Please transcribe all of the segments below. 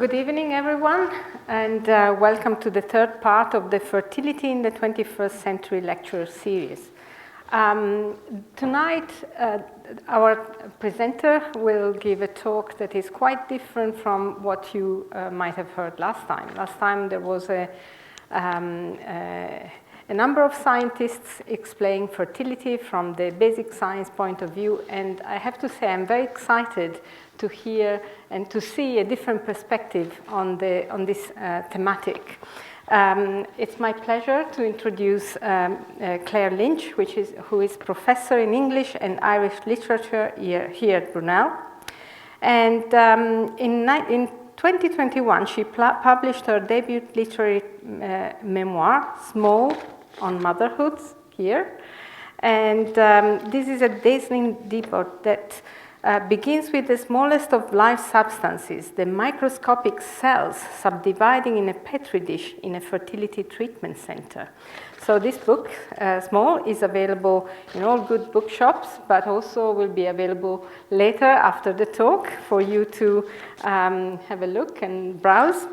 Good evening, everyone, and welcome to the third part of the Fertility in the 21st Century lecture series. Tonight, our presenter will give a talk that is quite different from what you might have heard last time. Last time, there was a number of scientists explaining fertility from the basic science point of view, and I have to say I'm very excited to hear and to see a different perspective on this thematic. It's my pleasure to introduce Claire Lynch, who is professor in English and Irish literature here at Brunel. And in 2021, she published her debut literary memoir, Small, on Motherhood, here. And this is a dazzling debut that begins with the smallest of life substances, the microscopic cells subdividing in a petri dish in a fertility treatment center. So this book, Small, is available in all good bookshops, but also will be available later after the talk for you to have a look and browse.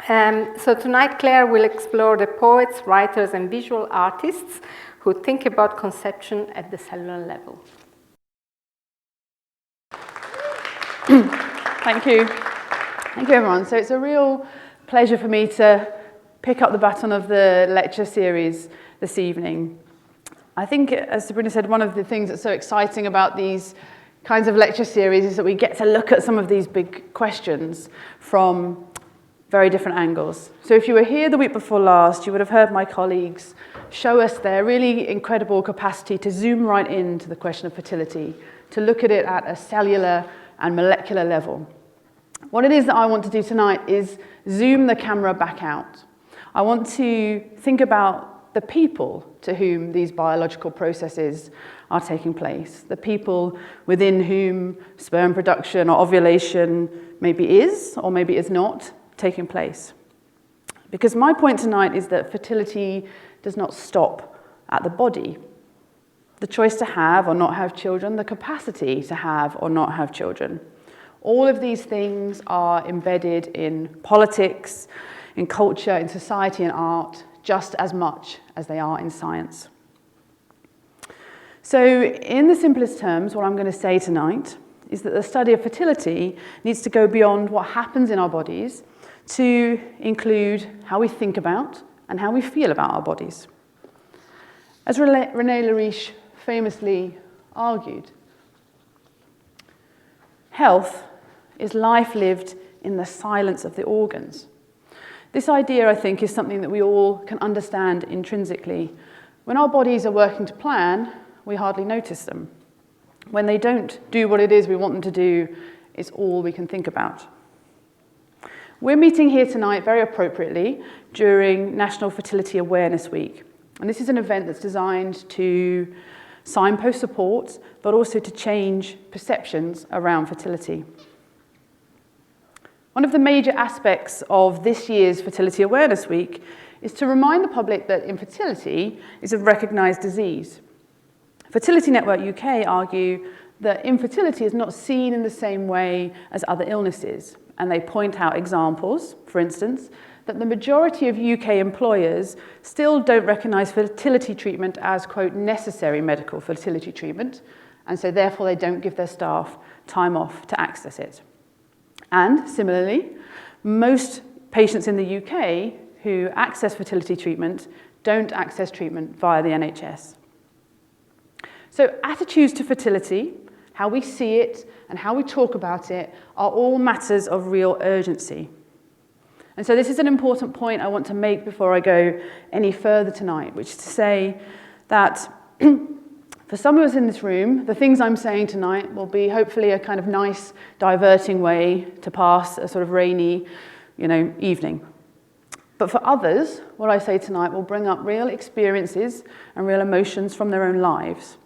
So tonight, Claire will explore the poets, writers, and visual artists who think about conception at the cellular level. Thank you. Thank you, everyone. So it's a real pleasure for me to pick up the baton of the lecture series this evening. I think, as Sabrina said, one of the things that's so exciting about these kinds of lecture series is that we get to look at some of these big questions from very different angles. So if you were here the week before last, you would have heard my colleagues show us their really incredible capacity to zoom right into the question of fertility, to look at it at a cellular and molecular level. What it is that I want to do tonight is zoom the camera back out. I want to think about the people to whom these biological processes are taking place, the people within whom sperm production or ovulation maybe is or maybe is not taking place. Because my point tonight is that fertility does not stop at the body. The choice to have or not have children, the capacity to have or not have children. All of these things are embedded in politics, in culture, in society and art, just as much as they are in science. So in the simplest terms, what I'm going to say tonight is that the study of fertility needs to go beyond what happens in our bodies to include how we think about and how we feel about our bodies. As René Lariche famously argued, health is life lived in the silence of the organs. This idea, I think, is something that we all can understand intrinsically. When our bodies are working to plan, we hardly notice them. When they don't do what it is we want them to do, it's all we can think about. We're meeting here tonight very appropriately during National Fertility Awareness Week. And this is an event that's designed to signpost support, but also to change perceptions around fertility. One of the major aspects of this year's Fertility Awareness Week is to remind the public that infertility is a recognised disease. Fertility Network UK argue that infertility is not seen in the same way as other illnesses, and they point out examples, for instance, that the majority of UK employers still don't recognise fertility treatment as, quote, necessary medical fertility treatment, and so therefore they don't give their staff time off to access it. And similarly, most patients in the UK who access fertility treatment don't access treatment via the NHS. So attitudes to fertility, how we see it and how we talk about it, are all matters of real urgency. And so this is an important point I want to make before I go any further tonight, which is to say that for some of us in this room, the things I'm saying tonight will be hopefully a kind of nice, diverting way to pass a sort of rainy, evening. But for others, what I say tonight will bring up real experiences and real emotions from their own lives.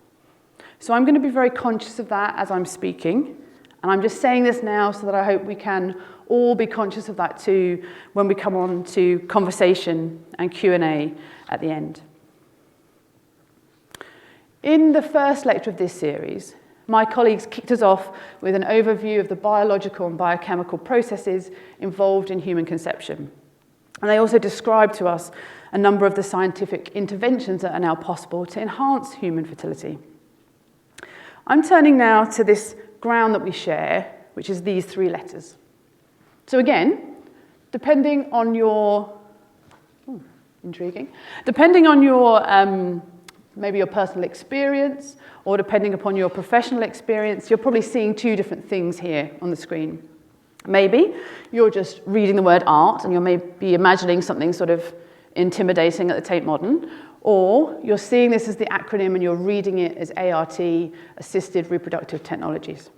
So I'm going to be very conscious of that as I'm speaking, and I'm just saying this now so that I hope we can all be conscious of that too when we come on to conversation and Q&A at the end. In the first lecture of this series, My colleagues kicked us off with an overview of the biological and biochemical processes involved in human conception. And they also described to us a number of the scientific interventions that are now possible to enhance human fertility. I'm turning now to this ground that we share, which is these 3 letters. So again, depending on your, depending on your, maybe your personal experience, or depending upon your professional experience, you're probably seeing 2 different things here on the screen. Maybe you're just reading the word art and you're maybe imagining something sort of intimidating at the Tate Modern, or you're seeing this as the acronym and you're reading it as ART, Assisted Reproductive Technologies.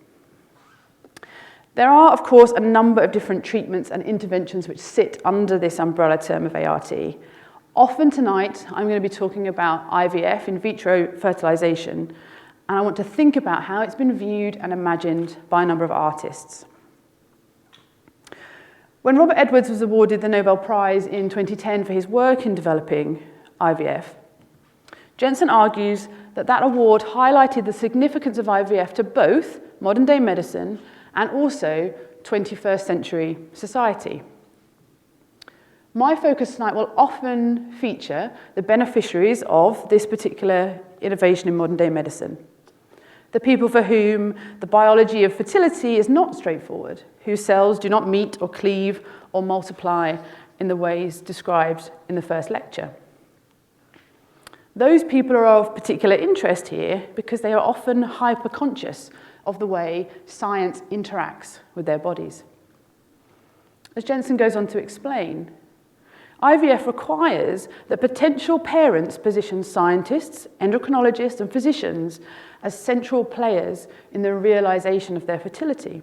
There are, of course, a number of different treatments and interventions which sit under this umbrella term of ART. Often tonight, I'm going to be talking about IVF, in vitro fertilization, and I want to think about how it's been viewed and imagined by a number of artists. When Robert Edwards was awarded the Nobel Prize in 2010 for his work in developing IVF, Jensen argues that that award highlighted the significance of IVF to both modern-day medicine and also 21st century society. My focus tonight will often feature the beneficiaries of this particular innovation in modern-day medicine. The people for whom the biology of fertility is not straightforward, whose cells do not meet or cleave or multiply in the ways described in the first lecture. Those people are of particular interest here because they are often hyper-conscious of the way science interacts with their bodies. As Jensen goes on to explain, IVF requires that potential parents position scientists, endocrinologists, and physicians as central players in the realization of their fertility.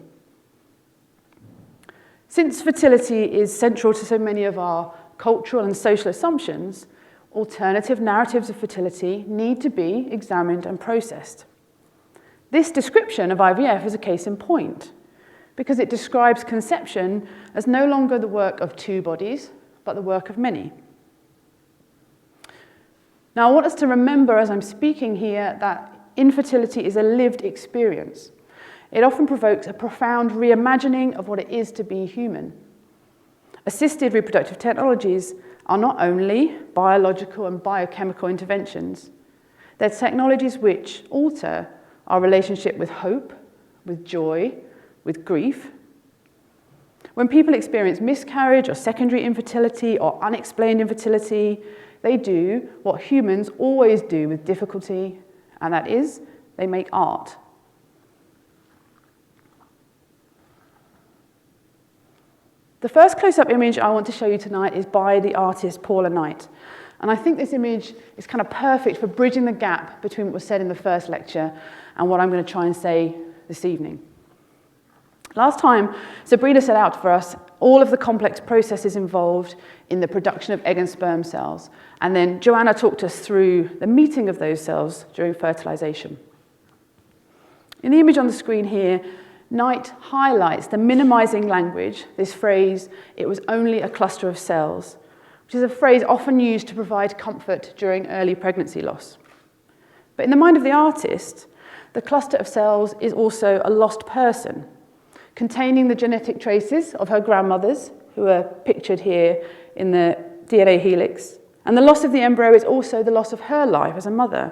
Since fertility is central to so many of our cultural and social assumptions, alternative narratives of fertility need to be examined and processed. This description of IVF is a case in point, because it describes conception as no longer the work of 2 bodies, but the work of many. Now, I want us to remember as I'm speaking here that infertility is a lived experience. It often provokes a profound reimagining of what it is to be human. Assisted reproductive technologies are not only biological and biochemical interventions, they're technologies which alter our relationship with hope, with joy, with grief. When people experience miscarriage or secondary infertility or unexplained infertility, they do what humans always do with difficulty, and that is, they make art. The first close-up image I want to show you tonight is by the artist Paula Knight. And I think this image is kind of perfect for bridging the gap between what was said in the first lecture and what I'm going to try and say this evening. Last time, Sabrina set out for us all of the complex processes involved in the production of egg and sperm cells. And then Joanna talked us through the meeting of those cells during fertilization. In the image on the screen here, Knight highlights the minimizing language, this phrase, "it was only a cluster of cells," which is a phrase often used to provide comfort during early pregnancy loss. But in the mind of the artist, the cluster of cells is also a lost person, containing the genetic traces of her grandmothers, who are pictured here in the DNA helix. And the loss of the embryo is also the loss of her life as a mother,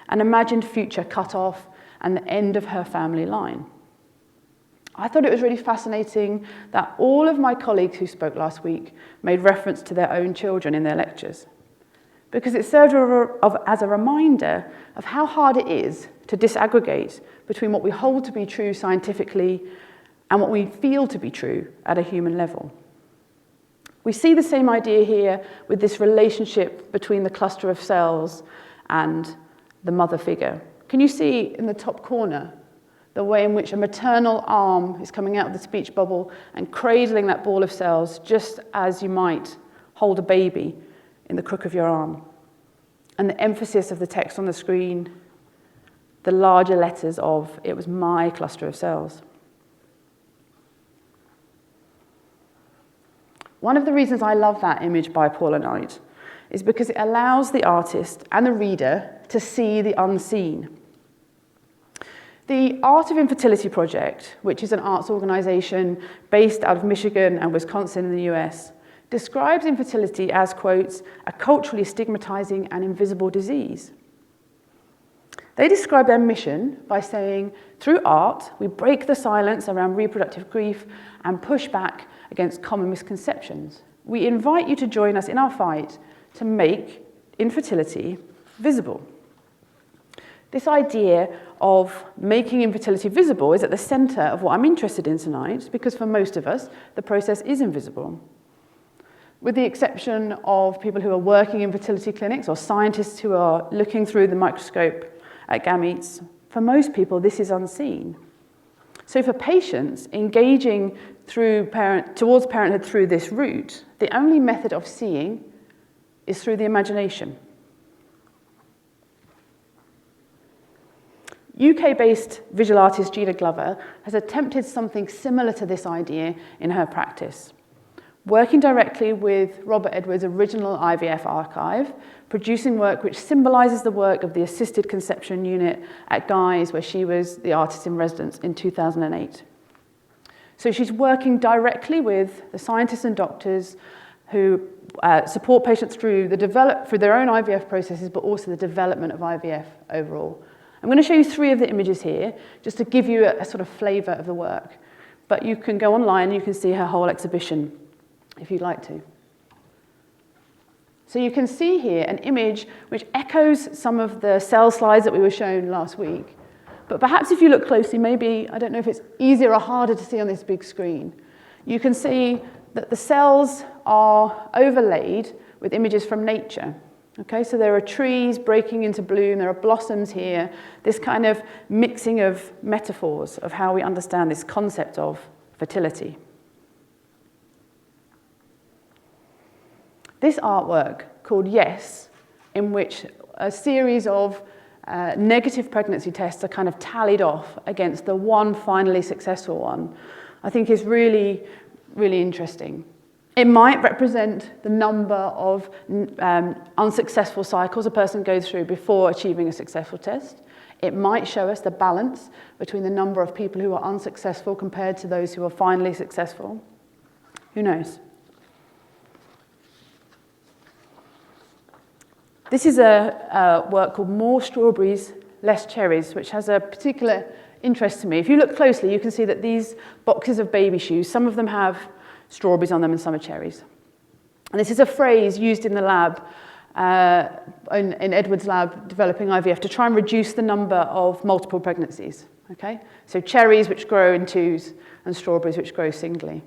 an imagined future cut off, and the end of her family line. I thought it was really fascinating that all of my colleagues who spoke last week made reference to their own children in their lectures, because it served as a reminder of how hard it is to disaggregate between what we hold to be true scientifically and what we feel to be true at a human level. We see the same idea here with this relationship between the cluster of cells and the mother figure. Can you see in the top corner the way in which a maternal arm is coming out of the speech bubble and cradling that ball of cells just as you might hold a baby in the crook of your arm? And the emphasis of the text on the screen, the larger letters of "it was my cluster of cells." One of the reasons I love that image by Paula Knight is because it allows the artist and the reader to see the unseen. The Art of Infertility Project, which is an arts organisation based out of Michigan and Wisconsin in the US, describes infertility as, quote, a culturally stigmatizing and invisible disease. They describe their mission by saying, through art, we break the silence around reproductive grief and push back against common misconceptions. We invite you to join us in our fight to make infertility visible. This idea of making infertility visible is at the centre of what I'm interested in tonight, because for most of us, the process is invisible. With the exception of people who are working in fertility clinics or scientists who are looking through the microscope at gametes, for most people, this is unseen. So for patients engaging towards parenthood through this route, the only method of seeing is through the imagination. UK-based visual artist Gina Glover has attempted something similar to this idea in her practice, working directly with Robert Edwards' original IVF archive, producing work which symbolises the work of the assisted conception unit at Guy's, where she was the artist in residence in 2008. So she's working directly with the scientists and doctors who support patients through their own IVF processes, but also the development of IVF overall. I'm going to show you 3 of the images here, just to give you a sort of flavour of the work. But you can go online and you can see her whole exhibition, if you'd like to. So you can see here an image which echoes some of the cell slides that we were shown last week. But perhaps if you look closely, maybe, I don't know if it's easier or harder to see on this big screen, you can see that the cells are overlaid with images from nature. Okay, so there are trees breaking into bloom, there are blossoms here, this kind of mixing of metaphors of how we understand this concept of fertility. This artwork called Yes, in which a series of negative pregnancy tests are kind of tallied off against the one finally successful one, I think is really, really interesting. It might represent the number of unsuccessful cycles a person goes through before achieving a successful test. It might show us the balance between the number of people who are unsuccessful compared to those who are finally successful. Who knows? This is a work called More Strawberries, Less Cherries, which has a particular interest to me. If you look closely, you can see that these boxes of baby shoes, some of them have strawberries on them and some are cherries. And this is a phrase used in the lab, in Edward's lab developing IVF, to try and reduce the number of multiple pregnancies. Okay? So cherries which grow in twos and strawberries which grow singly.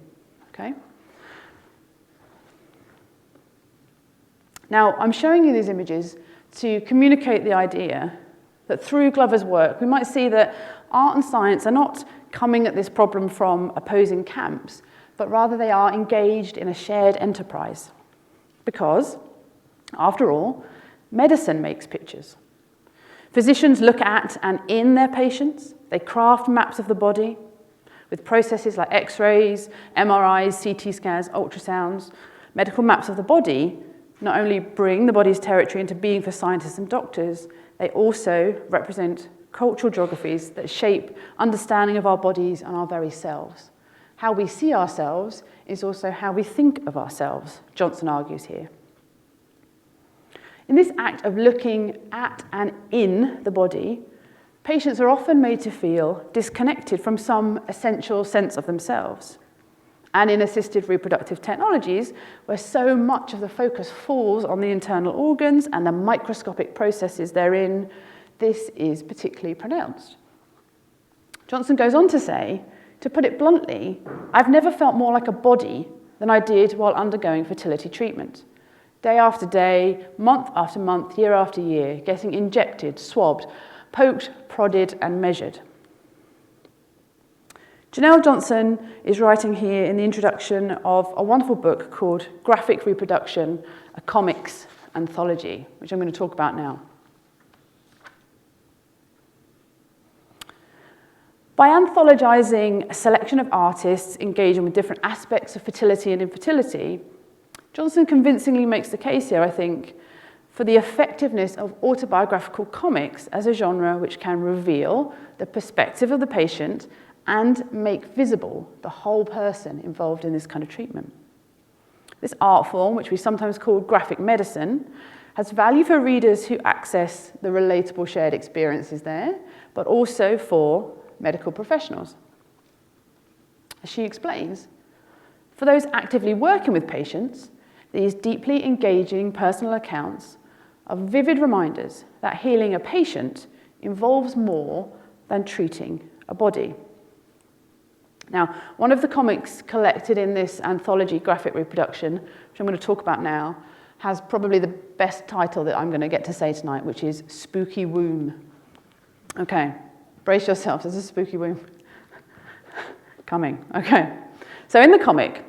Okay? Now, I'm showing you these images to communicate the idea that through Glover's work, we might see that art and science are not coming at this problem from opposing camps, but rather they are engaged in a shared enterprise. Because, after all, medicine makes pictures. Physicians look at and in their patients, they craft maps of the body with processes like X-rays, MRIs, CT scans, ultrasounds. Medical maps of the body not only bring the body's territory into being for scientists and doctors, they also represent cultural geographies that shape understanding of our bodies and our very selves. How we see ourselves is also how we think of ourselves, Johnson argues here. In this act of looking at and in the body, patients are often made to feel disconnected from some essential sense of themselves. And in assisted reproductive technologies, where so much of the focus falls on the internal organs and the microscopic processes therein, this is particularly pronounced. Johnson goes on to say, to put it bluntly, I've never felt more like a body than I did while undergoing fertility treatment. Day after day, month after month, year after year, getting injected, swabbed, poked, prodded, and measured. Janelle Johnson is writing here in the introduction of a wonderful book called Graphic Reproduction, a Comics Anthology, which I'm going to talk about now. By anthologizing a selection of artists engaging with different aspects of fertility and infertility, Johnson convincingly makes the case here, I think, for the effectiveness of autobiographical comics as a genre which can reveal the perspective of the patient and make visible the whole person involved in this kind of treatment. This art form, which we sometimes call graphic medicine, has value for readers who access the relatable shared experiences there, but also for medical professionals. As she explains, for those actively working with patients, these deeply engaging personal accounts are vivid reminders that healing a patient involves more than treating a body. Now, one of the comics collected in this anthology, Graphic Reproduction, which I'm going to talk about now, has probably the best title that I'm going to get to say tonight, which is Spooky Womb. Okay, brace yourselves, there's a spooky womb coming. Okay, so in the comic,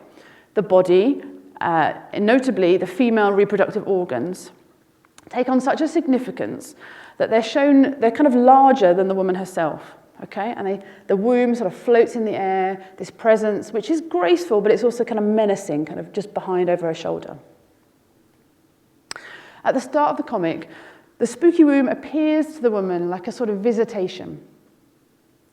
the body, and notably the female reproductive organs, take on such a significance that they're kind of larger than the woman herself. Okay, and the womb sort of floats in the air, this presence, which is graceful, but it's also kind of menacing, kind of just behind over her shoulder. At the start of the comic, the spooky womb appears to the woman like a sort of visitation,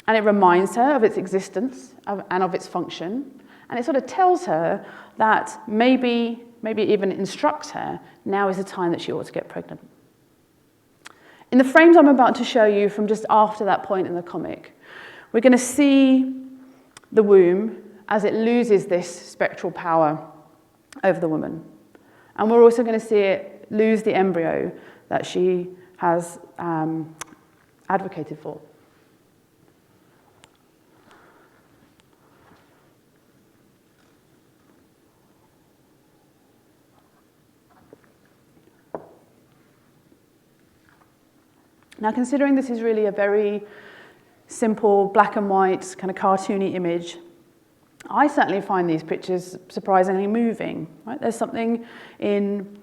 and it reminds her of its existence and of its function, and it sort of tells her that maybe even instructs her, now is the time that she ought to get pregnant. In the frames I'm about to show you from just after that point in the comic, we're going to see the womb as it loses this spectral power over the woman. And we're also going to see it lose the embryo that she has advocated for. Now, considering this is really a very simple black and white kind of cartoony image, I certainly find these pictures surprisingly moving. Right? There's something in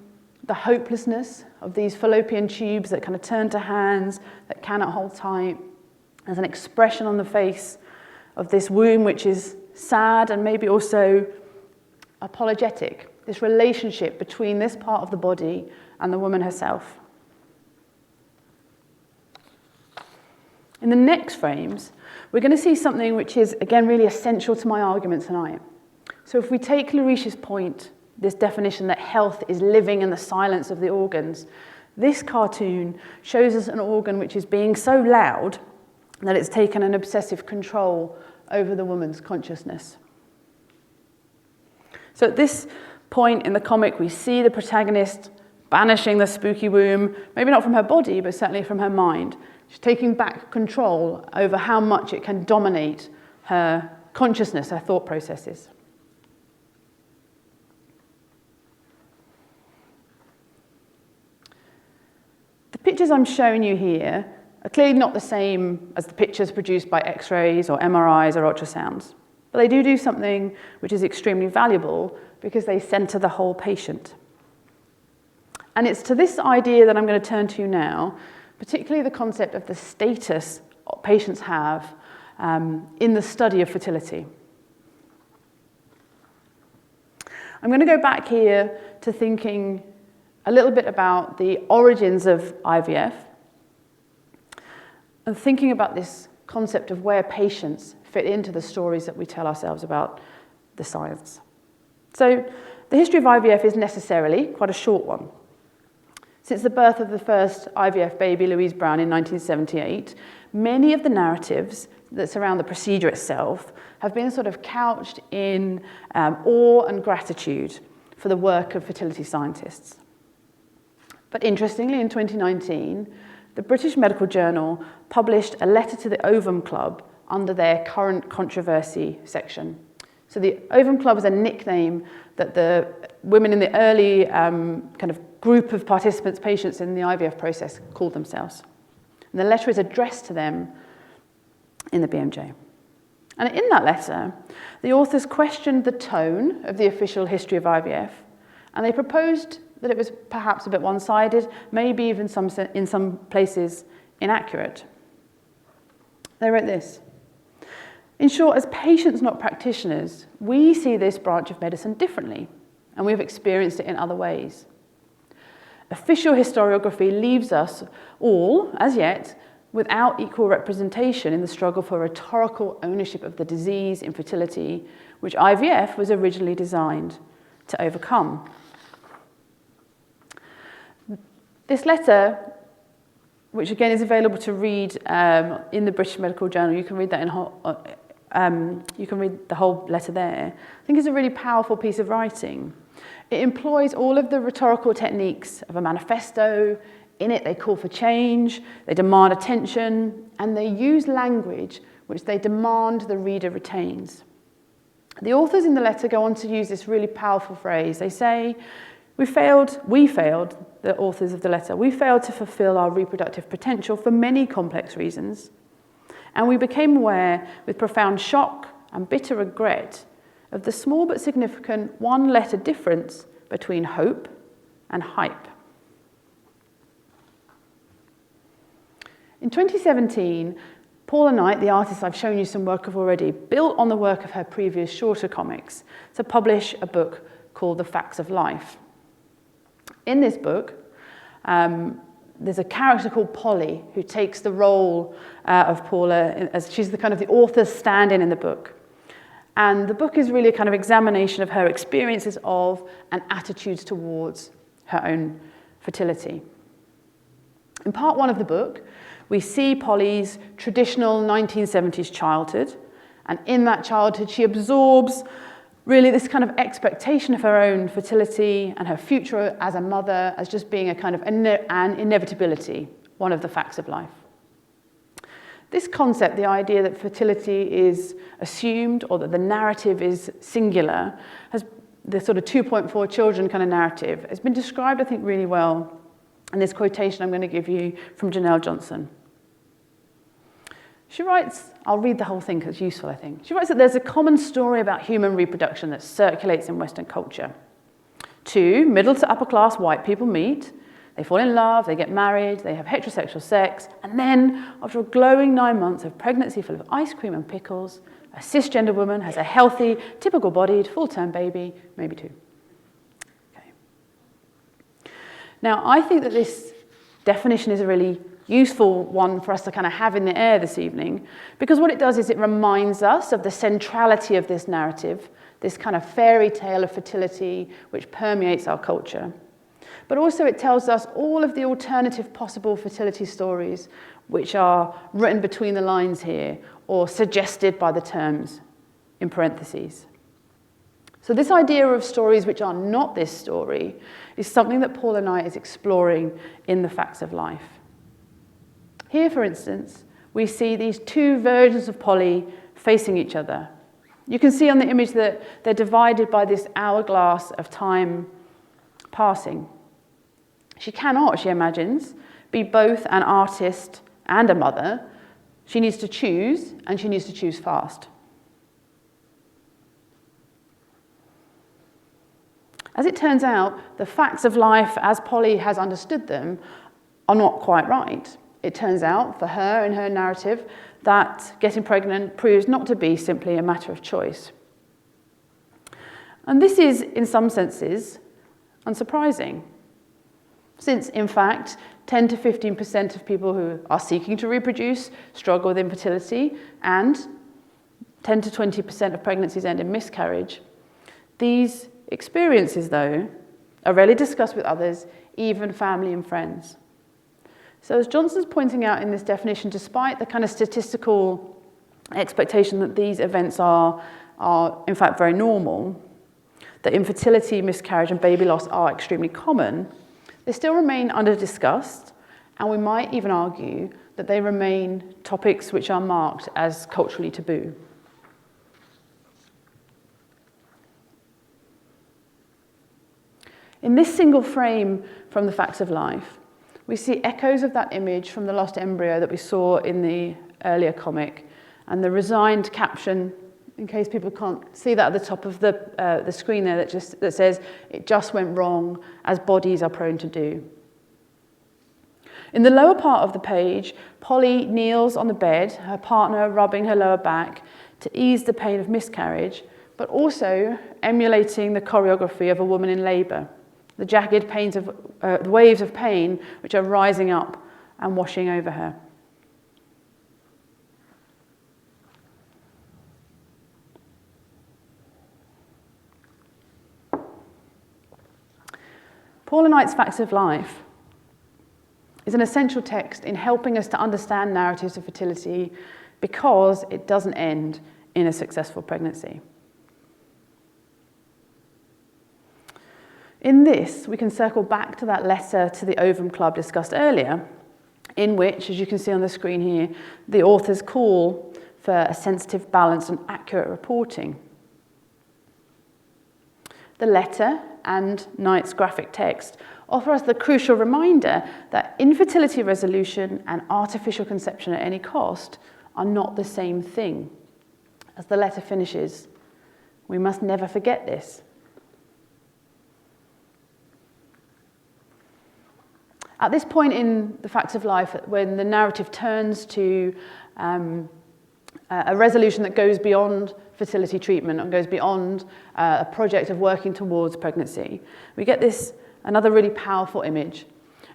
the hopelessness of these fallopian tubes that kind of turn to hands that cannot hold tight. There's an expression on the face of this womb which is sad and maybe also apologetic, this relationship between this part of the body and the woman herself. In the next frames, we're going to see something which is, again, really essential to my argument tonight. So if we take Lauricia's point, this definition that health is living in the silence of the organs, this cartoon shows us an organ which is being so loud that it's taken an obsessive control over the woman's consciousness. So at this point in the comic, we see the protagonist banishing the spooky womb, maybe not from her body, but certainly from her mind. She's taking back control over how much it can dominate her consciousness, her thought processes. The pictures I'm showing you here are clearly not the same as the pictures produced by X-rays or MRIs or ultrasounds, but they do something which is extremely valuable because they center the whole patient. And it's to this idea that I'm going to turn to now, particularly the concept of the status patients have in the study of fertility. I'm going to go back here to thinking a little bit about the origins of IVF and thinking about this concept of where patients fit into the stories that we tell ourselves about the science. So the history of IVF is necessarily quite a short one. Since the birth of the first IVF baby, Louise Brown, in 1978, many of the narratives that surround the procedure itself have been sort of couched in awe and gratitude for the work of fertility scientists. But interestingly, in 2019, the British Medical Journal published a letter to the Ovum Club under their current controversy section. So the Ovum Club is a nickname that the women in the early kind of group of participants, patients in the IVF process, called themselves. And the letter is addressed to them in the BMJ. And in that letter, the authors questioned the tone of the official history of IVF, and they proposed that it was perhaps a bit one-sided, maybe even in some places inaccurate. They wrote this: "In short, as patients, not practitioners, we see this branch of medicine differently, and we've experienced it in other ways. Official historiography leaves us all, as yet, without equal representation in the struggle for rhetorical ownership of the disease, infertility, which IVF was originally designed to overcome. This letter, which again is available to read in the British Medical Journal, you can read that you can read the whole letter there, I think is a really powerful piece of writing. It employs all of the rhetorical techniques of a manifesto. In it, they call for change, they demand attention, and they use language which they demand the reader retains. The authors in the letter go on to use this really powerful phrase. They say, we failed, the authors of the letter, we failed to fulfill our reproductive potential for many complex reasons, and we became aware with profound shock and bitter regret of the small but significant one-letter difference between hope and hype. In 2017, Paula Knight, the artist I've shown you some work of already, built on the work of her previous shorter comics to publish a book called The Facts of Life. In this book, there's a character called Polly who takes the role of Paula as she's the kind of the author's stand-in in the book. And the book is really a kind of examination of her experiences of and attitudes towards her own fertility. In part one of the book, we see Polly's traditional 1970s childhood, and in that childhood she absorbs really this kind of expectation of her own fertility and her future as a mother as just being a kind of an inevitability, one of the facts of life. This concept, the idea that fertility is assumed or that the narrative is singular, has the sort of 2.4 children kind of narrative, has been described, I think, really well in this quotation I'm going to give you from Janelle Johnson. She writes, I'll read the whole thing because it's useful, I think. She writes that there's a common story about human reproduction that circulates in Western culture. Two middle to upper class white people meet, they fall in love, they get married, they have heterosexual sex, and then, after a glowing 9 months of pregnancy full of ice cream and pickles, a cisgender woman has a healthy, typical-bodied, full-term baby, maybe two. Okay. Now, I think that this definition is a really useful one for us to kind of have in the air this evening, because what it does is it reminds us of the centrality of this narrative, this kind of fairy tale of fertility which permeates our culture. But also it tells us all of the alternative possible fertility stories which are written between the lines here or suggested by the terms in parentheses. So this idea of stories which are not this story is something that Paula Knight is exploring in The Facts of Life. Here, for instance, we see these two versions of Polly facing each other. You can see on the image that they're divided by this hourglass of time passing. She cannot, she imagines, be both an artist and a mother. She needs to choose, and she needs to choose fast. As it turns out, the facts of life, as Polly has understood them, are not quite right. It turns out, for her in her narrative, that getting pregnant proves not to be simply a matter of choice. And this is, in some senses, unsurprising, since, in fact, 10 to 15% of people who are seeking to reproduce struggle with infertility, and 10 to 20% of pregnancies end in miscarriage. These experiences, though, are rarely discussed with others, even family and friends. So as Johnson's pointing out in this definition, despite the kind of statistical expectation that these events are in fact very normal, that infertility, miscarriage and baby loss are extremely common, they still remain under-discussed, and we might even argue that they remain topics which are marked as culturally taboo. In this single frame from The Facts of Life, we see echoes of that image from the Lost Embryo that we saw in the earlier comic, and the resigned caption, in case people can't see that at the top of the screen there, that says, "It just went wrong, as bodies are prone to do." In the lower part of the page, Polly kneels on the bed, her partner rubbing her lower back to ease the pain of miscarriage, but also emulating the choreography of a woman in labour, the jagged waves of pain which are rising up and washing over her. Paula Knight's Facts of Life is an essential text in helping us to understand narratives of fertility because it doesn't end in a successful pregnancy. In this, we can circle back to that letter to the Ovum Club discussed earlier, in which, as you can see on the screen here, the authors call for a sensitive, balanced, and accurate reporting. The letter and Knight's graphic text offer us the crucial reminder that infertility resolution and artificial conception at any cost are not the same thing. As the letter finishes, we must never forget this. At this point in the Facts of Life, when the narrative turns to a resolution that goes beyond fertility treatment and goes beyond a project of working towards pregnancy, we get another really powerful image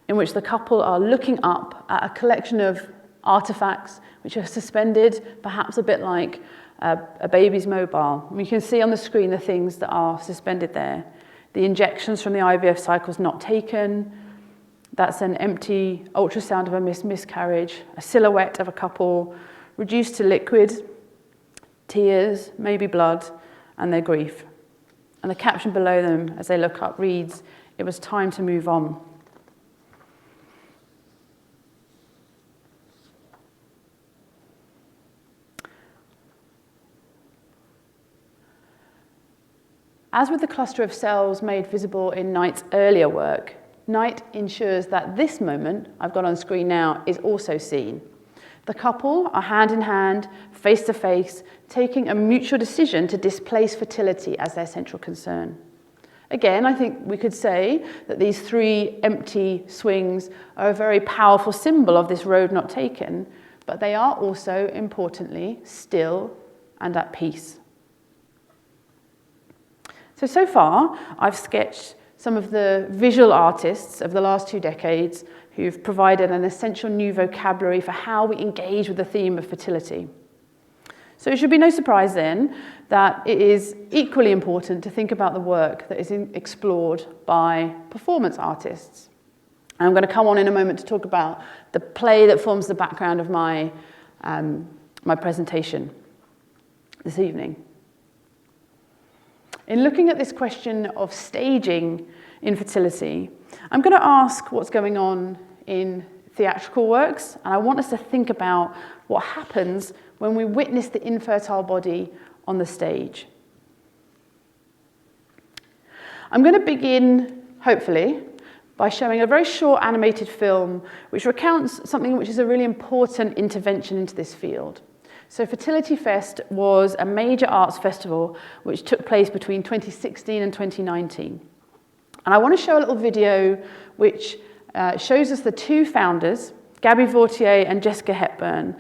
in which the couple are looking up at a collection of artifacts which are suspended, perhaps a bit like a baby's mobile. And you can see on the screen the things that are suspended there. The injections from the IVF cycles not taken. That's an empty ultrasound of a miscarriage, a silhouette of a couple reduced to liquid, tears, maybe blood, and their grief. And the caption below them as they look up reads, "It was time to move on." As with the cluster of cells made visible in Knight's earlier work, Knight ensures that this moment, I've got on screen now, is also seen. The couple are hand in hand, face to face, taking a mutual decision to displace fertility as their central concern. Again, I think we could say that these three empty swings are a very powerful symbol of this road not taken, but they are also, importantly, still and at peace. So far, I've sketched some of the visual artists of the last 2 decades who've provided an essential new vocabulary for how we engage with the theme of fertility. So it should be no surprise then that it is equally important to think about the work that is explored by performance artists. And I'm going to come on in a moment to talk about the play that forms the background of my presentation this evening. In looking at this question of staging infertility, I'm going to ask what's going on in theatrical works, and I want us to think about what happens when we witness the infertile body on the stage. I'm going to begin, hopefully, by showing a very short animated film which recounts something which is a really important intervention into this field. So Fertility Fest was a major arts festival which took place between 2016 and 2019. And I want to show a little video which shows us the two founders, Gabby Vautier and Jessica Hepburn.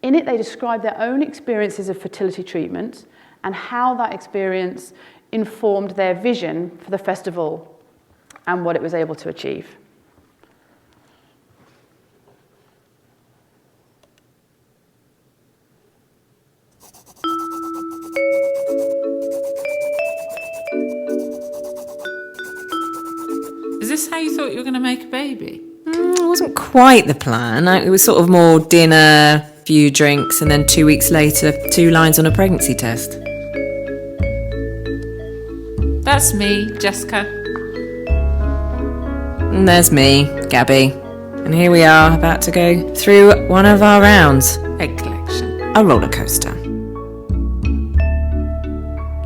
In it, they describe their own experiences of fertility treatment and how that experience informed their vision for the festival and what it was able to achieve. Is this how you thought you were going to make a baby? It wasn't quite the plan. It was sort of more dinner, few drinks, and then 2 weeks later, 2 lines on a pregnancy test. That's me, Jessica. And there's me, Gabby. And here we are, about to go through one of our rounds. Egg collection. A roller coaster.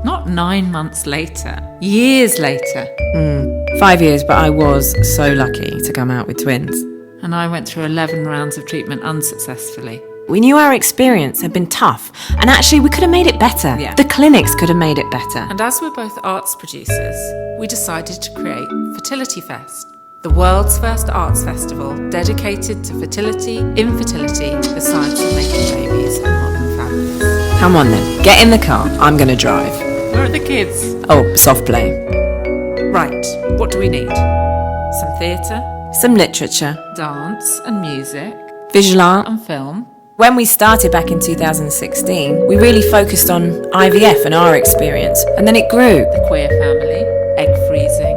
Not 9 months later. Years later. 5 years, but I was so lucky to come out with twins. And I went through 11 rounds of treatment unsuccessfully. We knew our experience had been tough, and actually we could have made it better. Yeah. The clinics could have made it better. And as we're both arts producers, we decided to create Fertility Fest, the world's first arts festival dedicated to fertility, infertility, the science of making babies, and modern families. Come on then, get in the car. I'm going to drive. Where are the kids? Oh, soft play. Right, what do we need? Some theatre, Some literature, dance and music, visual art. and film. When we started back in 2016, we really focused on IVF and our experience, and then it grew. The queer family, egg freezing,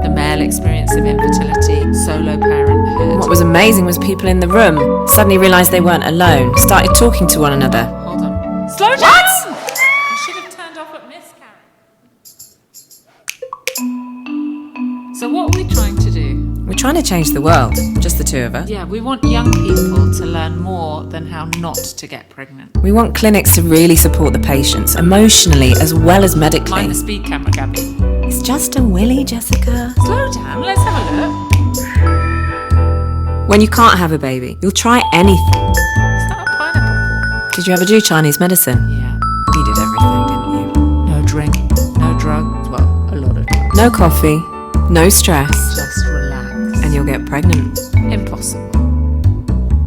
the male experience of infertility, solo parenthood. What was amazing was people in the room suddenly realised they weren't alone, started talking to one another. Hold on. Slow down! I should have turned off at miscarriage. So what are we trying to do? We're trying to change the world, just the two of us. Yeah, we want young people to learn more than how not to get pregnant. We want clinics to really support the patients, emotionally as well as medically. Mind the speed camera, Gabby. It's just a willy, Jessica. Slow down, let's have a look. When you can't have a baby, you'll try anything. Is that a pineapple? Did you ever do Chinese medicine? Yeah. You did everything, didn't you? No drink, no drugs, well, a lot of drugs. No coffee, no stress, Just relax. and you'll get pregnant. Impossible.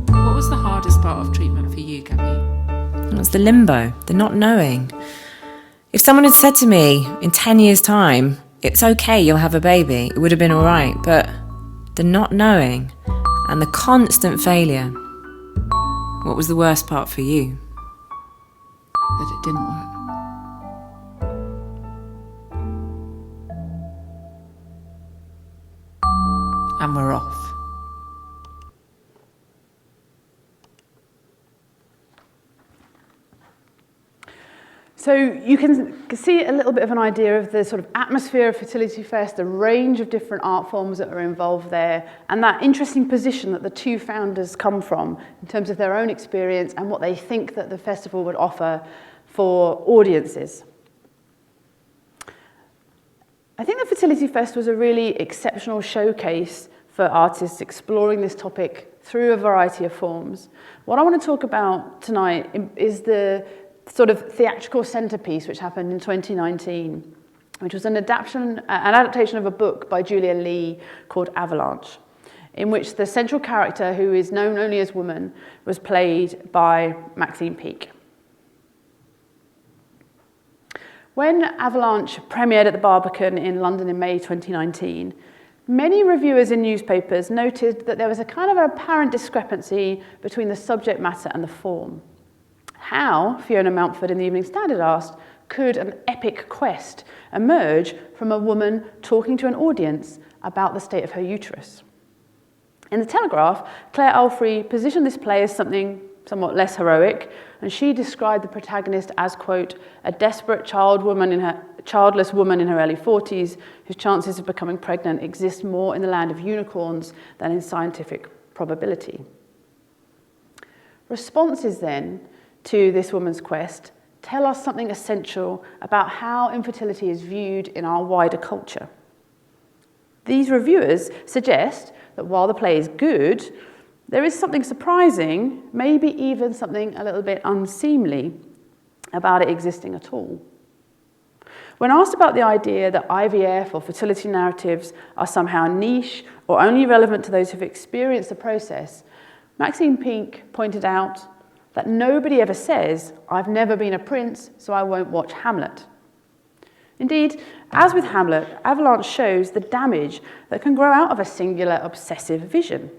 What was the hardest part of treatment for you, Gabby? And it's the limbo, the not knowing. If someone had said to me in 10 years' time, it's okay, you'll have a baby, it would have been all right. But the not knowing and the constant failure, what was the worst part for you? That it didn't work. And we're off. So you can see a little bit of an idea of the sort of atmosphere of Fertility Fest, the range of different art forms that are involved there, and that interesting position that the two founders come from in terms of their own experience and what they think that the festival would offer for audiences. I think the Fertility Fest was a really exceptional showcase for artists exploring this topic through a variety of forms. What I want to talk about tonight is the sort of theatrical centerpiece which happened in 2019, which was an adaptation of a book by Julia Lee called Avalanche, in which the central character, who is known only as woman, was played by Maxine Peake. When Avalanche premiered at the Barbican in London in May 2019, many reviewers in newspapers noted that there was a kind of apparent discrepancy between the subject matter and the form. How, Fiona Mountford in the Evening Standard asked, could an epic quest emerge from a woman talking to an audience about the state of her uterus? In The Telegraph, Claire Alfrey positioned this play as something somewhat less heroic, and she described the protagonist as, quote, a desperate childless woman in her early 40s whose chances of becoming pregnant exist more in the land of unicorns than in scientific probability. Responses then to this woman's quest tell us something essential about how infertility is viewed in our wider culture. These reviewers suggest that while the play is good, there is something surprising, maybe even something a little bit unseemly, about it existing at all. When asked about the idea that IVF or fertility narratives are somehow niche or only relevant to those who've experienced the process, Maxine Peake pointed out that nobody ever says, I've never been a prince, so I won't watch Hamlet. Indeed, as with Hamlet, Avalanche shows the damage that can grow out of a singular obsessive vision.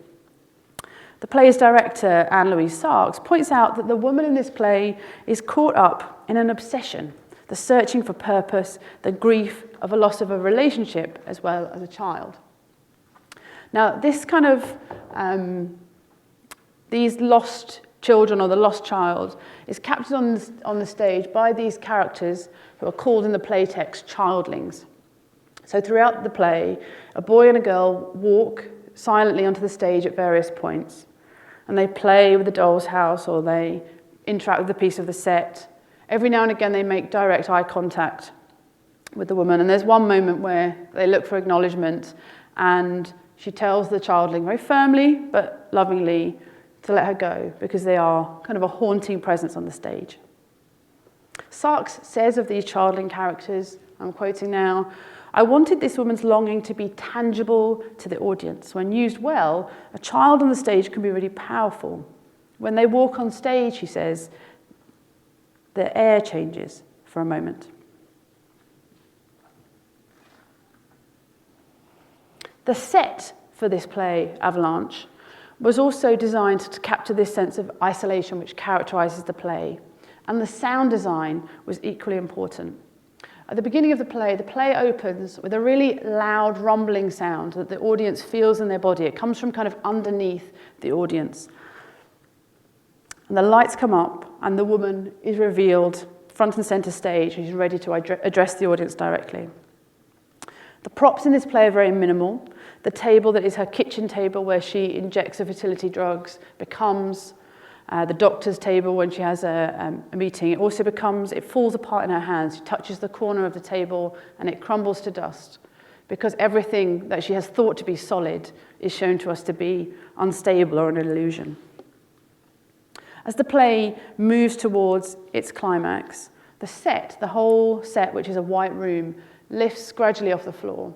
The play's director, Anne-Louise Sarks, points out that the woman in this play is caught up in an obsession, the searching for purpose, the grief of a loss of a relationship as well as a child. Now, this kind of, these lost children or the lost child is captured on the stage by these characters who are called in the play text childlings. So throughout the play, a boy and a girl walk silently onto the stage at various points, and they play with the doll's house or they interact with a piece of the set. Every now and again they make direct eye contact with the woman, and there's one moment where they look for acknowledgement and she tells the childling very firmly but lovingly to let her go because they are kind of a haunting presence on the stage. Sarks says of these childling characters, I'm quoting now, I wanted this woman's longing to be tangible to the audience. When used well, a child on the stage can be really powerful. When they walk on stage, she says, the air changes for a moment. The set for this play, Avalanche, was also designed to capture this sense of isolation which characterises the play. And the sound design was equally important. At the beginning of the play opens with a really loud rumbling sound that the audience feels in their body. It comes from kind of underneath the audience. And the lights come up and the woman is revealed front and centre stage. She's ready to address the audience directly. The props in this play are very minimal. The table that is her kitchen table where she injects her fertility drugs becomes the doctor's table when she has a meeting. It also it falls apart in her hands. She touches the corner of the table and it crumbles to dust because everything that she has thought to be solid is shown to us to be unstable or an illusion. As the play moves towards its climax, the whole set, which is a white room, lifts gradually off the floor.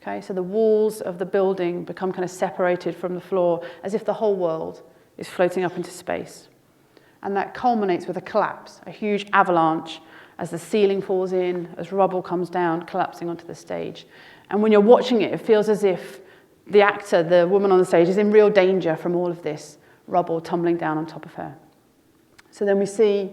Okay, so the walls of the building become kind of separated from the floor as if the whole world is floating up into space. And that culminates with a collapse, a huge avalanche as the ceiling falls in, as rubble comes down, collapsing onto the stage. And when you're watching it, it feels as if the actor, the woman on the stage, is in real danger from all of this rubble tumbling down on top of her. So then we see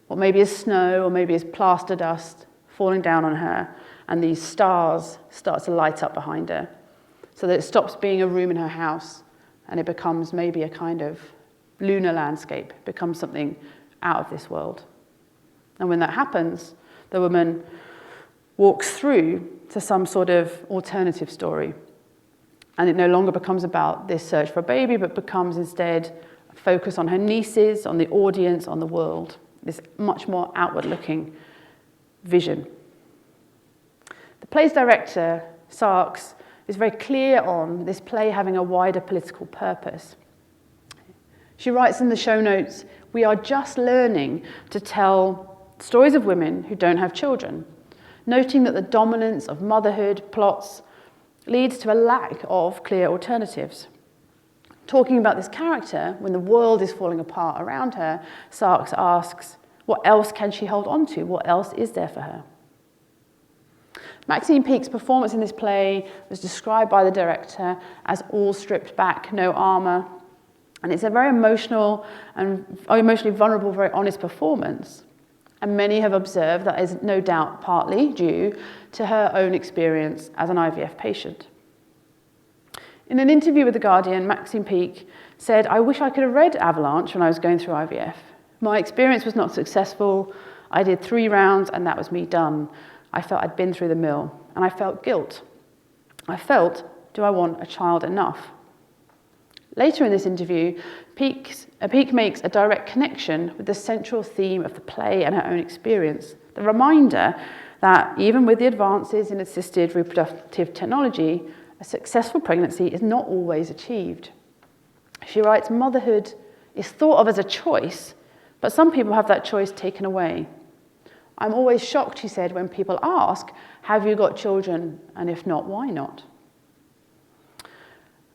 what maybe is snow or maybe is plaster dust falling down on her, and these stars start to light up behind her, so that it stops being a room in her house and it becomes maybe a kind of lunar landscape, becomes something out of this world. And when that happens, the woman walks through to some sort of alternative story. And it no longer becomes about this search for a baby, but becomes instead a focus on her nieces, on the audience, on the world, this much more outward-looking vision. The play's director, Sarks, is very clear on this play having a wider political purpose. She writes in the show notes, "We are just learning to tell stories of women who don't have children, noting that the dominance of motherhood plots leads to a lack of clear alternatives." Talking about this character, when the world is falling apart around her, Sarks asks, what else can she hold on to? What else is there for her? Maxine Peake's performance in this play was described by the director as all stripped back, no armour. And it's a very emotional and emotionally vulnerable, very honest performance. And many have observed that is no doubt partly due to her own experience as an IVF patient. In an interview with The Guardian, Maxine Peake said, "I wish I could have read Avalanche when I was going through IVF. My experience was not successful. I did 3 rounds and that was me done. I felt I'd been through the mill and I felt guilt. I felt, do I want a child enough?" Later in this interview, Peake makes a direct connection with the central theme of the play and her own experience, the reminder that even with the advances in assisted reproductive technology, a successful pregnancy is not always achieved. She writes, "Motherhood is thought of as a choice, but some people have that choice taken away. I'm always shocked," she said, "when people ask, 'Have you got children?' and if not, why not?"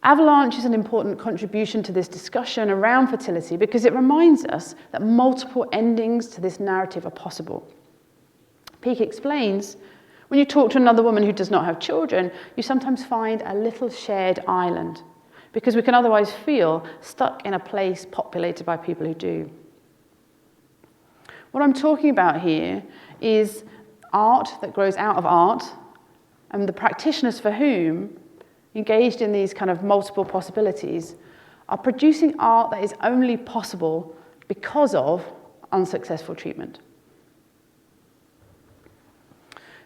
Avalanche is an important contribution to this discussion around fertility because it reminds us that multiple endings to this narrative are possible. Peake explains, when you talk to another woman who does not have children, you sometimes find a little shared island because we can otherwise feel stuck in a place populated by people who do. What I'm talking about here is art that grows out of art, and the practitioners for whom, engaged in these kind of multiple possibilities, are producing art that is only possible because of unsuccessful treatment.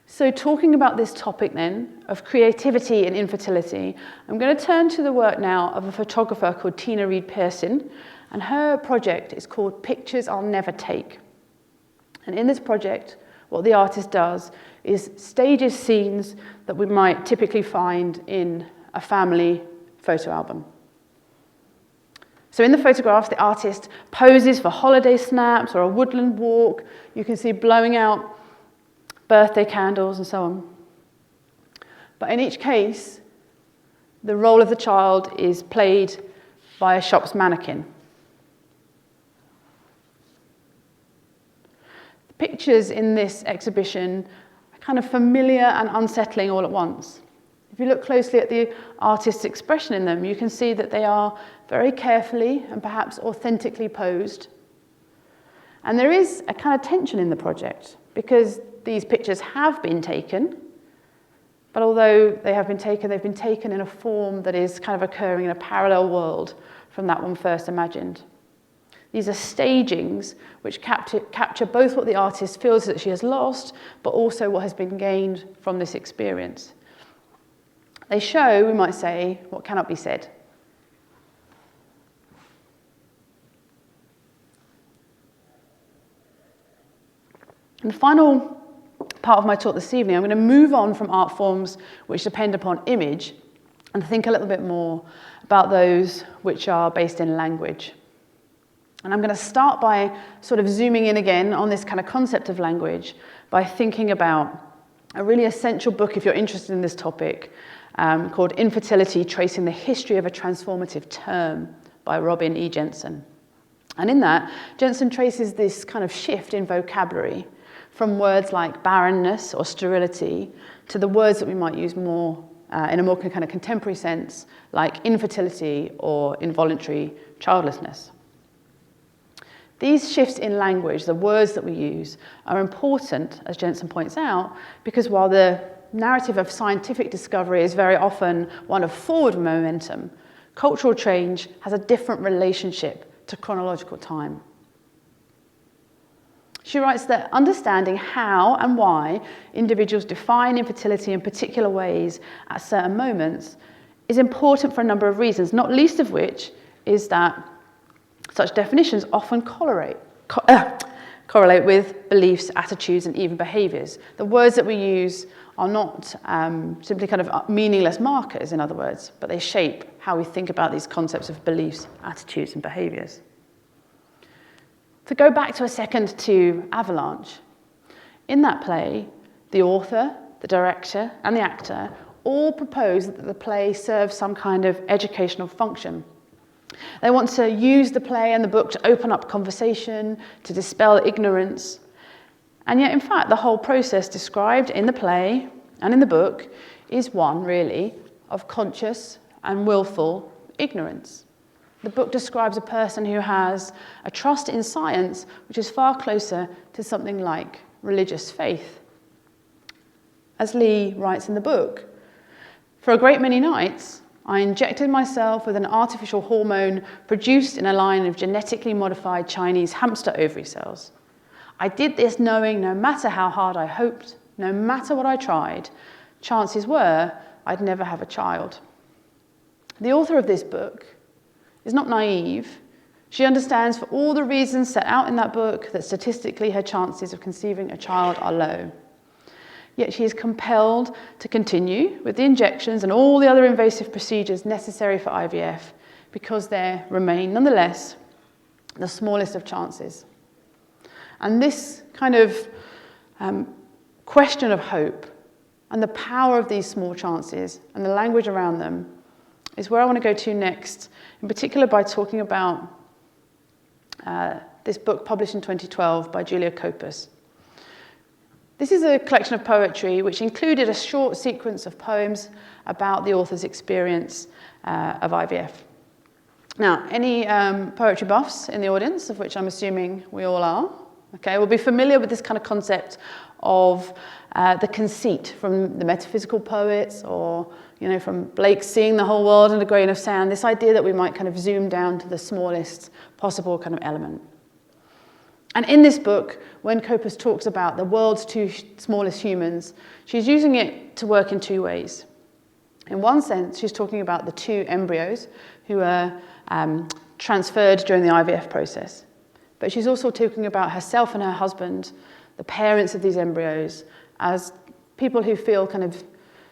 So talking about this topic then, of creativity and infertility, I'm going to turn to the work now of a photographer called Tina Reid Pearson, and her project is called Pictures I'll Never Take. And in this project, what the artist does is stages scenes that we might typically find in a family photo album. So in the photographs, the artist poses for holiday snaps or a woodland walk. You can see blowing out birthday candles and so on. But in each case, the role of the child is played by a shop's mannequin. The pictures in this exhibition are kind of familiar and unsettling all at once. If you look closely at the artist's expression in them, you can see that they are very carefully and perhaps authentically posed. And there is a kind of tension in the project because these pictures have been taken, but although they have been taken, they've been taken in a form that is kind of occurring in a parallel world from that one first imagined. These are stagings which capture both what the artist feels that she has lost, but also what has been gained from this experience. They show, we might say, what cannot be said. And the final part of my talk this evening, I'm going to move on from art forms which depend upon image and think a little bit more about those which are based in language. And I'm going to start by sort of zooming in again on this kind of concept of language by thinking about a really essential book, if you're interested in this topic, called Infertility, Tracing the History of a Transformative Term by Robin E. Jensen. And in that, Jensen traces this kind of shift in vocabulary from words like barrenness or sterility to the words that we might use more in a more kind of contemporary sense, like infertility or involuntary childlessness. These shifts in language, the words that we use, are important, as Jensen points out, because while the narrative of scientific discovery is very often one of forward momentum, cultural change has a different relationship to chronological time. She writes that understanding how and why individuals define infertility in particular ways at certain moments is important for a number of reasons, not least of which is that such definitions often correlate with beliefs, attitudes, and even behaviours. The words that we use are not simply kind of meaningless markers, in other words, but they shape how we think about these concepts of beliefs, attitudes, and behaviours. To go back to a second to Avalanche, in that play, the author, the director, and the actor all propose that the play serves some kind of educational function. They want to use the play and the book to open up conversation, to dispel ignorance. And yet, in fact, the whole process described in the play and in the book is one, really, of conscious and willful ignorance. The book describes a person who has a trust in science which is far closer to something like religious faith. As Lee writes in the book, "For a great many nights, I injected myself with an artificial hormone produced in a line of genetically modified Chinese hamster ovary cells. I did this knowing no matter how hard I hoped, no matter what I tried, chances were I'd never have a child." The author of this book is not naive. She understands for all the reasons set out in that book that statistically her chances of conceiving a child are low. Yet she is compelled to continue with the injections and all the other invasive procedures necessary for IVF because there remain, nonetheless, the smallest of chances. And this kind of question of hope and the power of these small chances and the language around them is where I want to go to next, in particular by talking about this book published in 2012 by Julia Kopus. This is a collection of poetry which included a short sequence of poems about the author's experience of IVF. Now, any poetry buffs in the audience, of which I'm assuming we all are, okay, will be familiar with this kind of concept of the conceit from the metaphysical poets or, you know, from Blake Seeing the Whole World in a Grain of Sand, this idea that we might kind of zoom down to the smallest possible kind of element. And in this book, when Kopus talks about the world's two smallest humans, she's using it to work in two ways. In one sense, she's talking about the two embryos who were transferred during the IVF process. But she's also talking about herself and her husband, the parents of these embryos, as people who feel kind of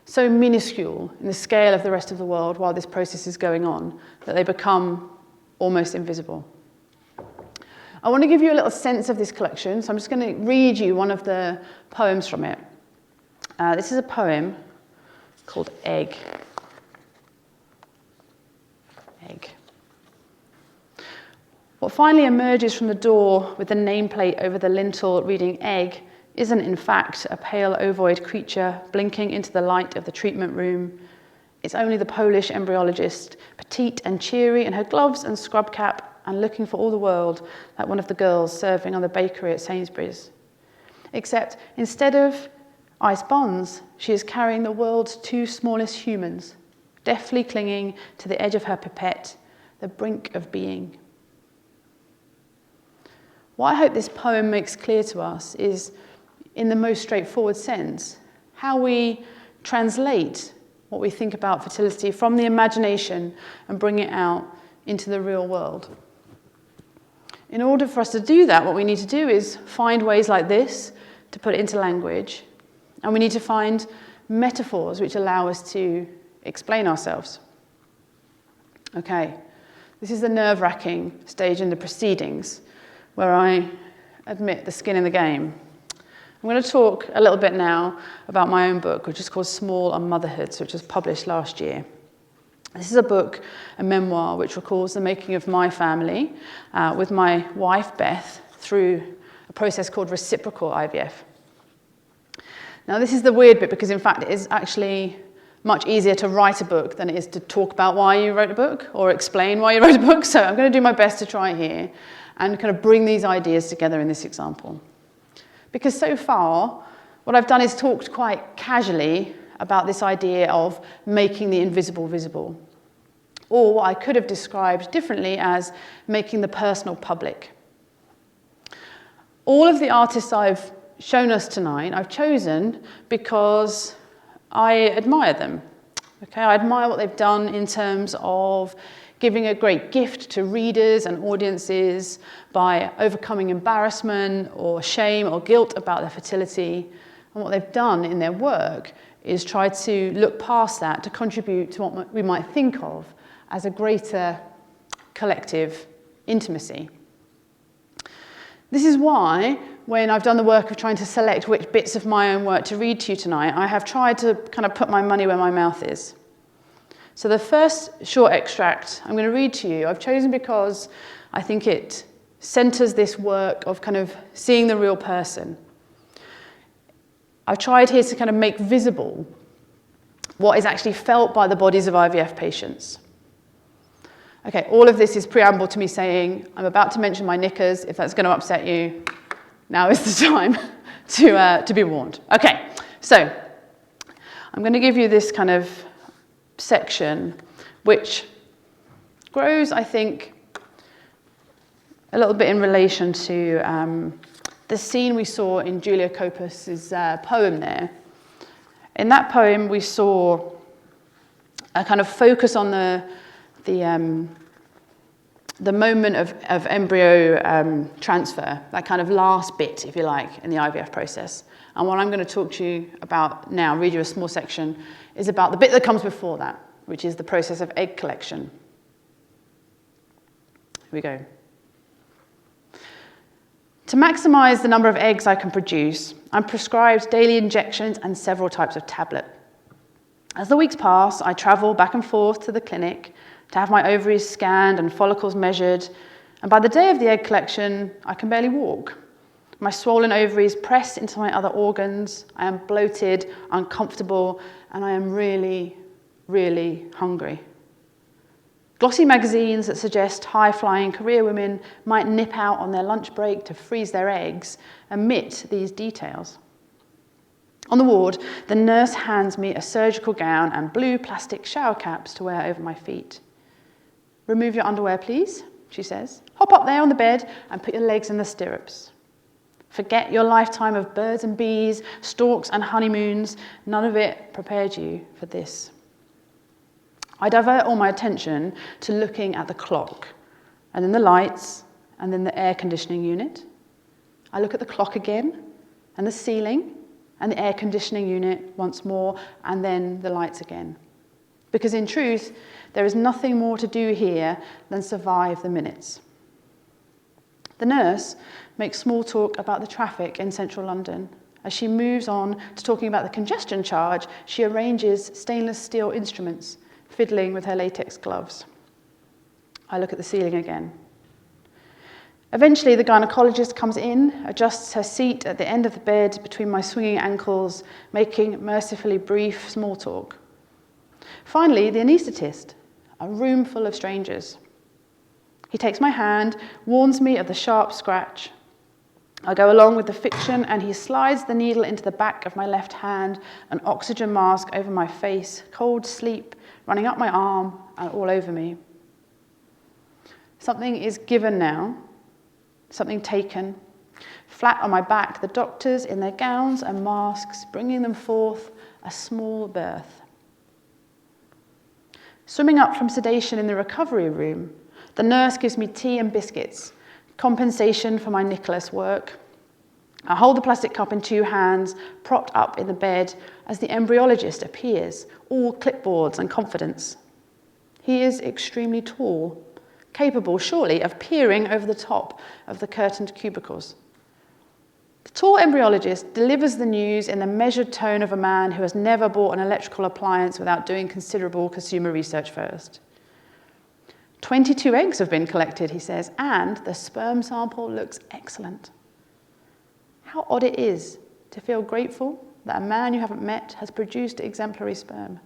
so minuscule in the scale of the rest of the world while this process is going on that they become almost invisible. I want to give you a little sense of this collection, so I'm just going to read you one of the poems from it. This is a poem called Egg. Egg. What finally emerges from the door with the nameplate over the lintel reading Egg isn't in fact a pale ovoid creature blinking into the light of the treatment room, It's only the Polish embryologist, petite and cheery in her gloves and scrub cap and looking for all the world like one of the girls serving on the bakery at Sainsbury's. Except instead of ice bonds, she is carrying the world's 2 smallest humans, deftly clinging to the edge of her pipette, the brink of being. What I hope this poem makes clear to us is, in the most straightforward sense, how we translate what we think about fertility from the imagination and bring it out into the real world. In order for us to do that, what we need to do is find ways like this to put it into language, and we need to find metaphors which allow us to explain ourselves. Okay, this is the nerve-wracking stage in the proceedings where I admit the skin in the game. I'm going to talk a little bit now about my own book, which is called Small on Motherhoods, which was published last year. This is a book, a memoir, which recalls the making of my family with my wife, Beth, through a process called reciprocal IVF. Now, this is the weird bit because, in fact, it is actually much easier to write a book than it is to talk about why you wrote a book or explain why you wrote a book. So I'm going to do my best to try here and kind of bring these ideas together in this example. Because so far, what I've done is talked quite casually about this idea of making the invisible visible, or what I could have described differently as making the personal public. All of the artists I've shown us tonight, I've chosen because I admire them. Okay, I admire what they've done in terms of giving a great gift to readers and audiences by overcoming embarrassment or shame or guilt about their fertility. And what they've done in their work is try to look past that to contribute to what we might think of as a greater collective intimacy. This is why, when I've done the work of trying to select which bits of my own work to read to you tonight, I have tried to kind of put my money where my mouth is. So the first short extract I'm going to read to you, I've chosen because I think it centers this work of kind of seeing the real person. I've tried here to kind of make visible what is actually felt by the bodies of IVF patients. Okay, all of this is preamble to me saying, I'm about to mention my knickers. If that's going to upset you, now is the time to be warned. Okay, so I'm going to give you this kind of section which grows, I think, a little bit in relation to the scene we saw in Julia Copus's poem there. In that poem, we saw a kind of focus on the moment of embryo transfer, that kind of last bit, if you like, in the IVF process. And what I'm going to talk to you about now, read you a small section, is about the bit that comes before that, which is the process of egg collection. Here we go. To maximize the number of eggs I can produce, I'm prescribed daily injections and several types of tablet. As the weeks pass, I travel back and forth to the clinic to have my ovaries scanned and follicles measured, and by the day of the egg collection, I can barely walk. My swollen ovaries press into my other organs, I am bloated, uncomfortable, and I am really, really hungry. Glossy magazines that suggest high-flying career women might nip out on their lunch break to freeze their eggs omit these details. On the ward, the nurse hands me a surgical gown and blue plastic shower caps to wear over my feet. "Remove your underwear, please," she says. "Hop up there on the bed and put your legs in the stirrups. Forget your lifetime of birds and bees, storks and honeymoons. None of it prepared you for this." I divert all my attention to looking at the clock, and then the lights, and then the air conditioning unit. I look at the clock again, and the ceiling, and the air conditioning unit once more, and then the lights again. Because in truth, there is nothing more to do here than survive the minutes. The nurse makes small talk about the traffic in central London. As she moves on to talking about the congestion charge, she arranges stainless steel instruments, fiddling with her latex gloves. I look at the ceiling again. Eventually, the gynecologist comes in, adjusts her seat at the end of the bed between my swinging ankles, making mercifully brief small talk. Finally, the anaesthetist, a room full of strangers. He takes my hand, warns me of the sharp scratch. I go along with the fiction, and he slides the needle into the back of my left hand, an oxygen mask over my face, cold sleep running up my arm and all over me. Something is given now, something taken. Flat on my back, the doctors in their gowns and masks, bringing them forth a small birth. Swimming up from sedation in the recovery room, the nurse gives me tea and biscuits, compensation for my Nicholas work. I hold the plastic cup in two hands, propped up in the bed, as the embryologist appears, all clipboards and confidence. He is extremely tall, capable, surely, of peering over the top of the curtained cubicles. The tall embryologist delivers the news in the measured tone of a man who has never bought an electrical appliance without doing considerable consumer research first. 22 eggs have been collected, he says, and the sperm sample looks excellent. How odd it is to feel grateful that a man you haven't met has produced exemplary sperm.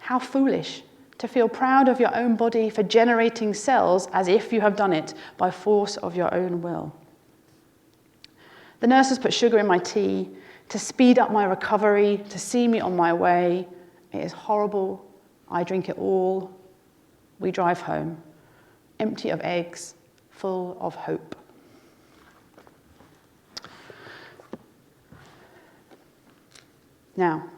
How foolish to feel proud of your own body for generating cells as if you have done it by force of your own will. The nurse has put sugar in my tea to speed up my recovery, to see me on my way. It is horrible. I drink it all. We drive home, empty of eggs, full of hope. Now,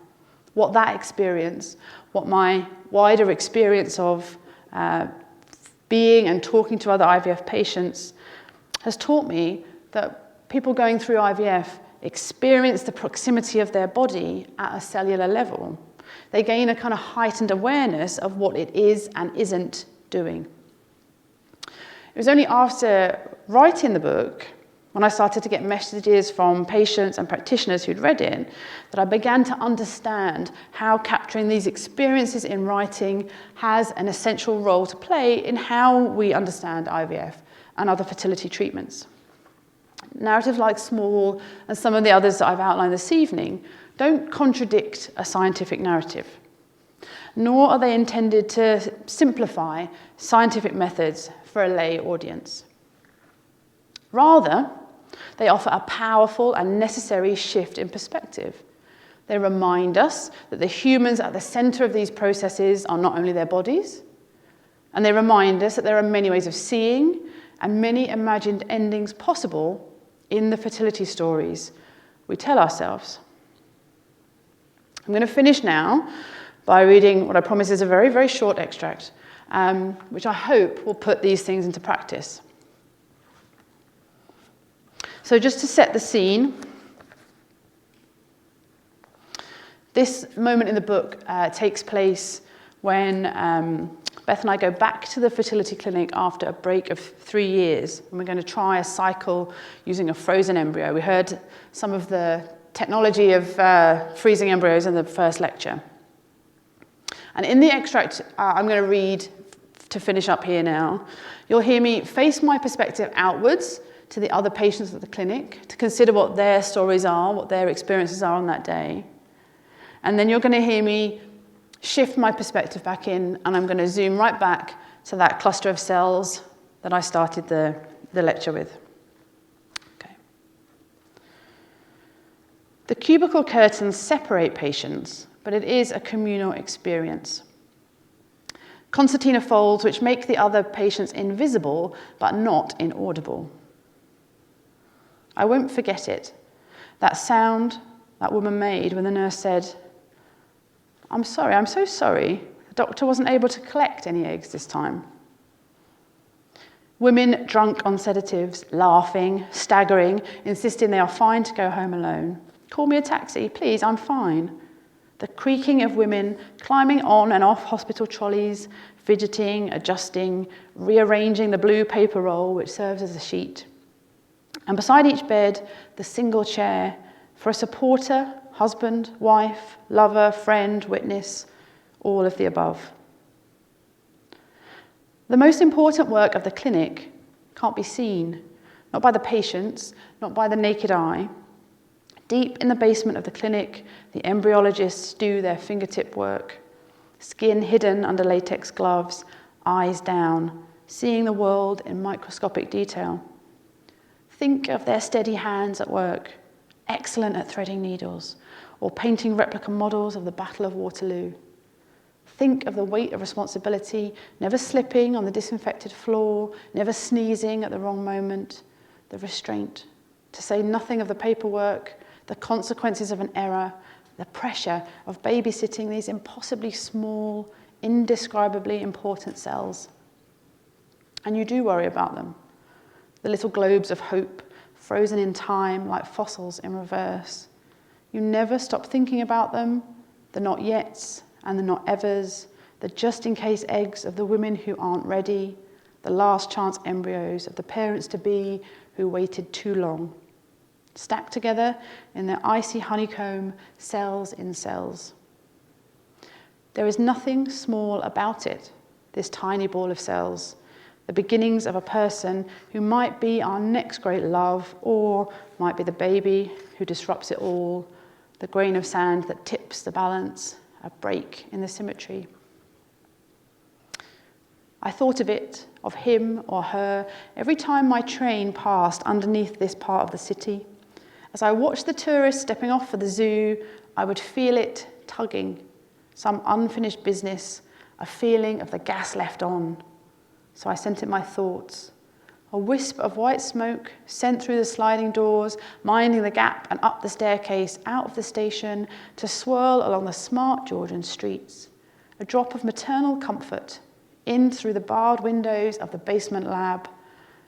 what that experience, what my wider experience of being and talking to other IVF patients has taught me that people going through IVF experience the proximity of their body at a cellular level. They gain a kind of heightened awareness of what it is and isn't doing. It was only after writing the book, when I started to get messages from patients and practitioners who'd read it, that I began to understand how capturing these experiences in writing has an essential role to play in how we understand IVF and other fertility treatments. Narratives like Small and some of the others that I've outlined this evening don't contradict a scientific narrative, nor are they intended to simplify scientific methods for a lay audience. Rather, they offer a powerful and necessary shift in perspective. They remind us that the humans at the center of these processes are not only their bodies, and they remind us that there are many ways of seeing and many imagined endings possible in the fertility stories we tell ourselves. I'm going to finish now by reading what I promise is a very, very short extract, which I hope will put these things into practice. So just to set the scene, this moment in the book takes place when Beth and I go back to the fertility clinic after a break of 3 years, and we're going to try a cycle using a frozen embryo. We heard some of the technology of freezing embryos in the first lecture. And in the extract I'm going to read to finish up here now, you'll hear me face my perspective outwards to the other patients at the clinic to consider what their stories are, what their experiences are on that day. And then you're going to hear me shift my perspective back in, and I'm going to zoom right back to that cluster of cells that I started the lecture with. Okay. The cubicle curtains separate patients, but it is a communal experience. Concertina folds which make the other patients invisible, but not inaudible. I won't forget it, that sound that woman made when the nurse said, I'm sorry, I'm so sorry. The doctor wasn't able to collect any eggs this time. Women drunk on sedatives, laughing, staggering, insisting they are fine to go home alone. Call me a taxi, please, I'm fine. The creaking of women climbing on and off hospital trolleys, fidgeting, adjusting, rearranging the blue paper roll which serves as a sheet. And beside each bed, the single chair for a supporter, husband, wife, lover, friend, witness, all of the above. The most important work of the clinic can't be seen, not by the patients, not by the naked eye. Deep in the basement of the clinic, the embryologists do their fingertip work, skin hidden under latex gloves, eyes down, seeing the world in microscopic detail. Think of their steady hands at work, excellent at threading needles, or painting replica models of the Battle of Waterloo. Think of the weight of responsibility, never slipping on the disinfected floor, never sneezing at the wrong moment, the restraint, to say nothing of the paperwork, the consequences of an error, the pressure of babysitting these impossibly small, indescribably important cells. And you do worry about them, the little globes of hope, frozen in time like fossils in reverse. You never stop thinking about them, the not yets and the not evers, the just-in-case eggs of the women who aren't ready, the last chance embryos of the parents-to-be who waited too long, stacked together in their icy honeycomb, cells in cells. There is nothing small about it, this tiny ball of cells, the beginnings of a person who might be our next great love, or might be the baby who disrupts it all, the grain of sand that tips the balance, a break in the symmetry. I thought of it, of him or her, every time my train passed underneath this part of the city. As I watched the tourists stepping off for the zoo, I would feel it tugging, some unfinished business, a feeling of the gas left on. So I sent it my thoughts. A wisp of white smoke sent through the sliding doors, minding the gap and up the staircase, out of the station, to swirl along the smart Georgian streets. A drop of maternal comfort, in through the barred windows of the basement lab,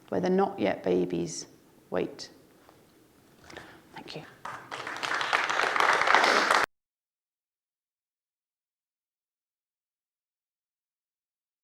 where the not yet babies wait. Thank you.